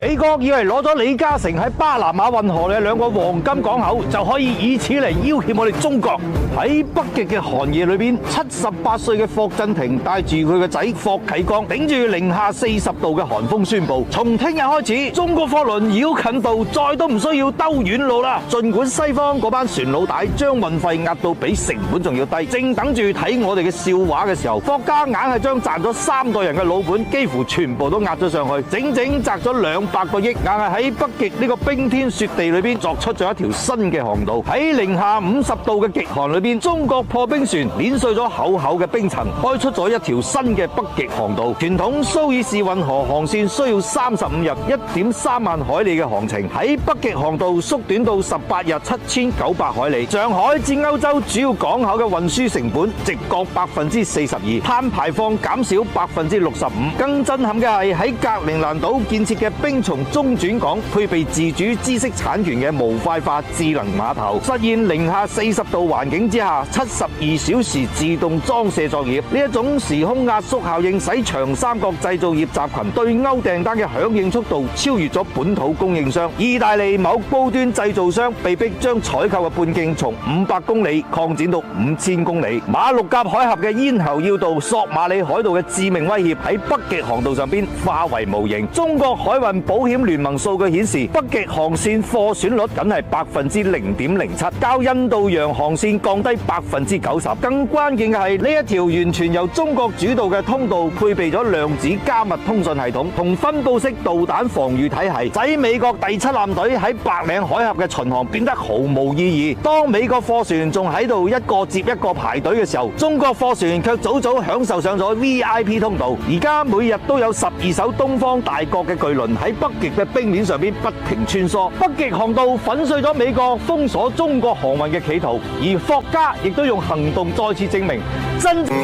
美國以為攞咗李嘉誠喺巴拿馬運河嘅2個黃金港口，就可以以此嚟要挾我哋中國。喺北極嘅寒夜裏邊，78歲嘅霍震霆帶住佢個仔霍啟剛，頂住零下40度嘅寒風宣布，從聽日開始，中國貨輪繞近道再都唔需要兜遠路啦。盡管西方嗰班船老大將運費壓到比成本仲要低，正等住睇我哋嘅笑話嘅時候，霍家硬係將賺咗3代人嘅老本幾乎全部都壓咗上去，整整砸咗200個億，硬係喺北極呢個冰天雪地裏邊鑿出咗一條新嘅航道。喺零下50度嘅極寒裏邊，中國破冰船碾碎咗厚厚嘅冰層，開出咗一條新嘅北極航道。傳統蘇伊士運河航線需要35日，1.3萬海里嘅航程，喺北極航道縮短到18日，7900海里。上海至歐洲主要港口嘅運輸成本直降42%，碳排放減少65%。更震撼嘅係喺格陵蘭島建設嘅冰松中轉港，配備自主知識產權嘅模塊化智能碼頭，實現零下40度環境之下72小時自動裝卸作業。呢一種時空壓縮效應，使長三角製造業集群對歐訂單嘅響應速度超越咗本土供應商。意大利某高端製造商被迫將採購嘅半徑從500公里擴展到5000公里。馬六甲海峽嘅咽喉要道索馬里海盜嘅致命威脅喺北極航道上邊化為無形。中國海運保險聯盟數據顯示，北極航線貨損率僅係0.07%，較印度洋航線降低90%。更關鍵嘅係呢一條完全由中國主導嘅通道，配備咗量子加密通訊系統同分布式導彈防禦體系，使美國第7艦隊喺白令海峽嘅巡航變得毫無意義。當美國貨船仲喺度一個接一個排隊嘅時候，中國貨船卻早早享受上咗 VIP 通道。而家每日都有12艘東方大國嘅巨輪喺北極嘅冰面上邊不停穿梭。北極航道粉碎咗美國封鎖中國航運嘅企圖，而霍家亦都用行動再次證明真正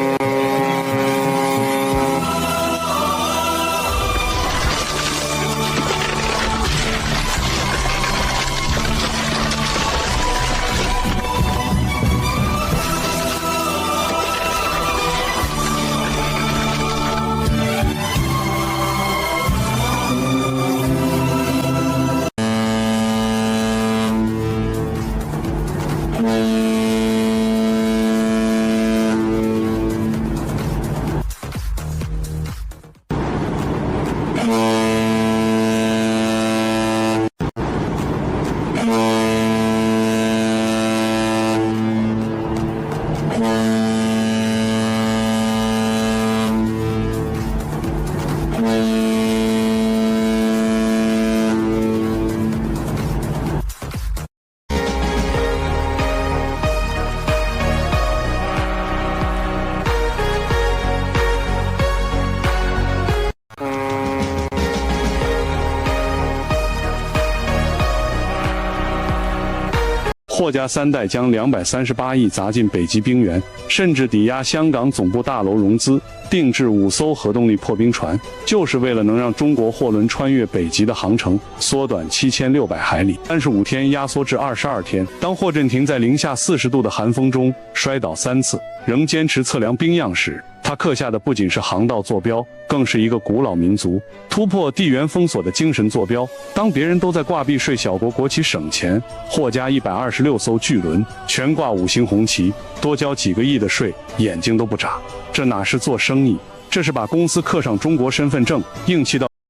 霍家3代将238亿砸进北极冰原，甚至抵押香港总部大楼融资，定制5艘核动力破冰船，就是为了能让中国货轮穿越北极的航程缩短7600海里，35天压缩至22天。当霍震霆在零下40度的寒风中摔倒3次，仍坚持测量冰样时，他刻下的不仅是航道坐标，更是一个古老民族突破地缘封锁的精神坐标。当别人都在挂币税小国国企省钱，霍家126艘巨轮全挂5星红旗，多交几个亿的税，眼睛都不眨。这哪是做生意，这是把公司刻上中国身份证，硬气到